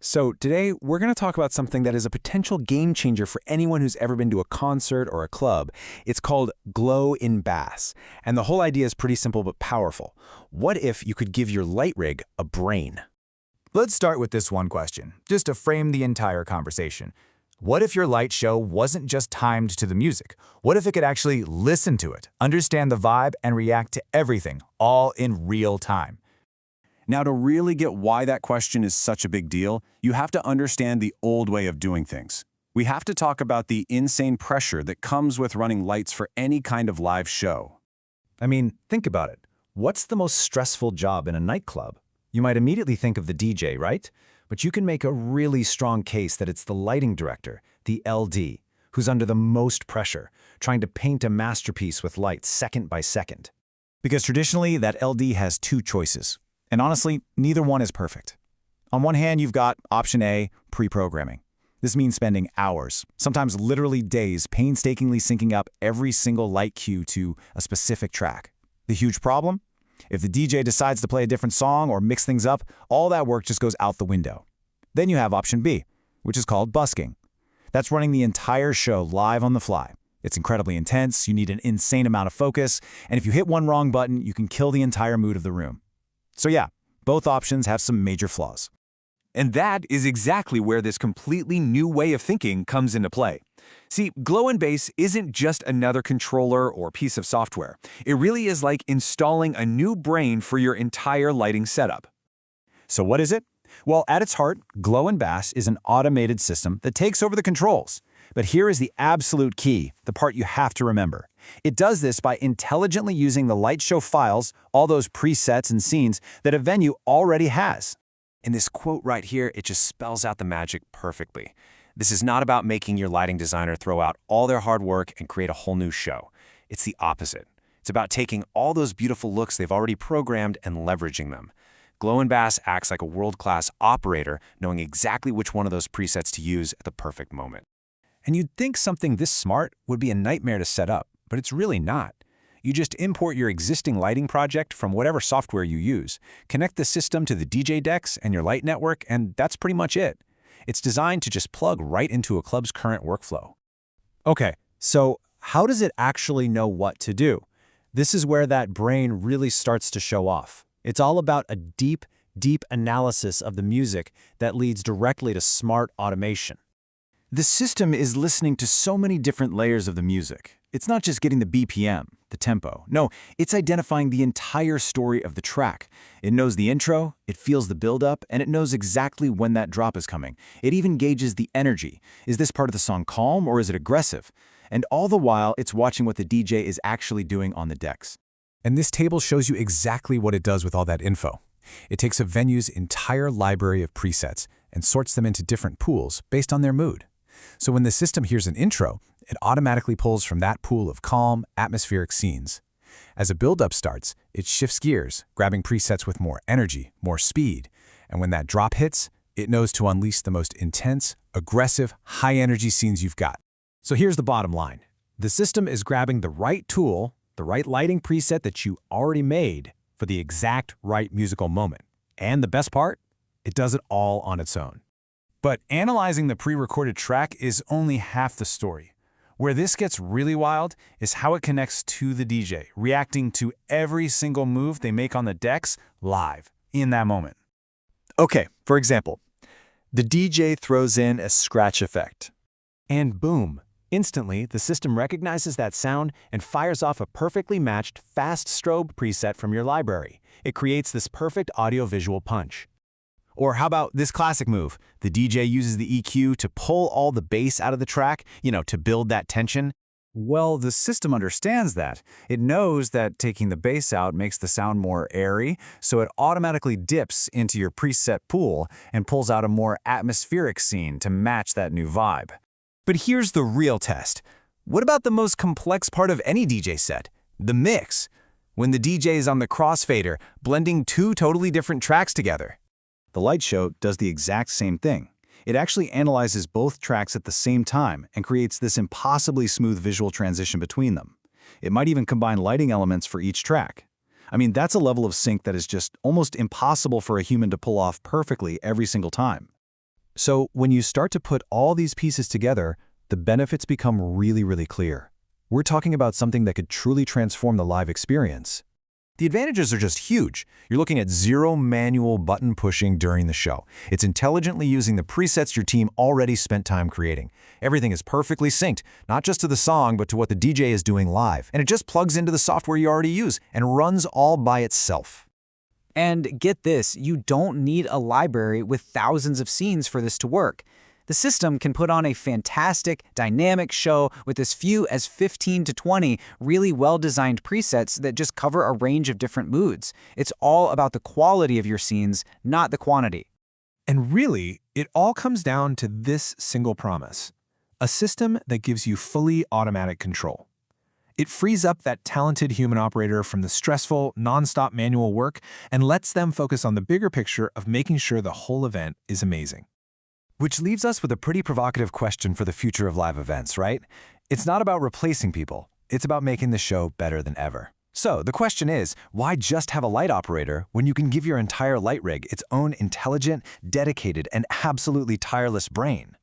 So today, we're going to talk about something that is a potential game changer for anyone who's ever been to a concert or a club. It's called glow in bass. And the whole idea is pretty simple but powerful. What if you could give your light rig a brain? Let's start with this one question, just to frame the entire conversation. What if your light show wasn't just timed to the music? What if it could actually listen to it, understand the vibe, and react to everything, all in real time? Now, to really get why that question is such a big deal, you have to understand the old way of doing things. We have to talk about the insane pressure that comes with running lights for any kind of live show. I mean, think about it. What's the most stressful job in a nightclub? You might immediately think of the DJ, right? But you can make a really strong case that it's the lighting director, the LD, who's under the most pressure, trying to paint a masterpiece with light second by second. Because traditionally, that LD has two choices. And honestly, neither one is perfect. On one hand, you've got option A, pre-programming. This means spending hours, sometimes literally days, painstakingly syncing up every single light cue to a specific track. The huge problem? If the DJ decides to play a different song or mix things up, all that work just goes out the window. Then you have option B, which is called busking. That's running the entire show live on the fly. It's incredibly intense, you need an insane amount of focus, and if you hit one wrong button, you can kill the entire mood of the room. So yeah, both options have some major flaws. And that is exactly where this completely new way of thinking comes into play. See, Glow and Bass isn't just another controller or piece of software. It really is like installing a new brain for your entire lighting setup. So what is it? Well, at its heart, Glow and Bass is an automated system that takes over the controls. But here is the absolute key, the part you have to remember. It does this by intelligently using the light show files, all those presets and scenes that a venue already has. In this quote right here, it just spells out the magic perfectly. This is not about making your lighting designer throw out all their hard work and create a whole new show. It's the opposite. It's about taking all those beautiful looks they've already programmed and leveraging them. Glow and Bass acts like a world-class operator, knowing exactly which one of those presets to use at the perfect moment. And you'd think something this smart would be a nightmare to set up, but it's really not. You just import your existing lighting project from whatever software you use, connect the system to the DJ decks and your light network, and that's pretty much it. It's designed to just plug right into a club's current workflow. Okay, so how does it actually know what to do? This is where that brain really starts to show off. It's all about a deep analysis of the music that leads directly to smart automation. The system is listening to so many different layers of the music. It's not just getting the BPM, the tempo. No, it's identifying the entire story of the track. It knows the intro, it feels the build-up, and it knows exactly when that drop is coming. It even gauges the energy. Is this part of the song calm or is it aggressive? And all the while, it's watching what the DJ is actually doing on the decks. And this table shows you exactly what it does with all that info. It takes a venue's entire library of presets and sorts them into different pools based on their mood. So when the system hears an intro, it automatically pulls from that pool of calm, atmospheric scenes. As a build-up starts, it shifts gears, grabbing presets with more energy, more speed. And when that drop hits, it knows to unleash the most intense, aggressive, high-energy scenes you've got. So here's the bottom line. The system is grabbing the right tool, the right lighting preset that you already made for the exact right musical moment. And the best part? It does it all on its own. But analyzing the pre-recorded track is only half the story. Where this gets really wild is how it connects to the DJ, reacting to every single move they make on the decks live, in that moment. Okay, for example, the DJ throws in a scratch effect. And boom, instantly the system recognizes that sound and fires off a perfectly matched fast strobe preset from your library. It creates this perfect audio-visual punch. Or how about this classic move? The DJ uses the EQ to pull all the bass out of the track, to build that tension. Well, the system understands that. It knows that taking the bass out makes the sound more airy, so it automatically dips into your preset pool and pulls out a more atmospheric scene to match that new vibe. But here's the real test. What about the most complex part of any DJ set? The mix. When the DJ is on the crossfader, blending two totally different tracks together. The light show does the exact same thing. It actually analyzes both tracks at the same time and creates this impossibly smooth visual transition between them. It might even combine lighting elements for each track. I mean, that's a level of sync that is just almost impossible for a human to pull off perfectly every single time. So when you start to put all these pieces together, the benefits become really clear. We're talking about something that could truly transform the live experience. The advantages are just huge. You're looking at zero manual button pushing during the show. It's intelligently using the presets your team already spent time creating. Everything is perfectly synced, not just to the song, but to what the DJ is doing live. And it just plugs into the software you already use and runs all by itself. And get this, you don't need a library with thousands of scenes for this to work. The system can put on a fantastic, dynamic show with as few as 15 to 20 really well-designed presets that just cover a range of different moods. It's all about the quality of your scenes, not the quantity. And really, it all comes down to this single promise: a system that gives you fully automatic control. It frees up that talented human operator from the stressful, non-stop manual work and lets them focus on the bigger picture of making sure the whole event is amazing. Which leaves us with a pretty provocative question for the future of live events, right? It's not about replacing people. It's about making the show better than ever. So the question is, why just have a light operator when you can give your entire light rig its own intelligent, dedicated, and absolutely tireless brain?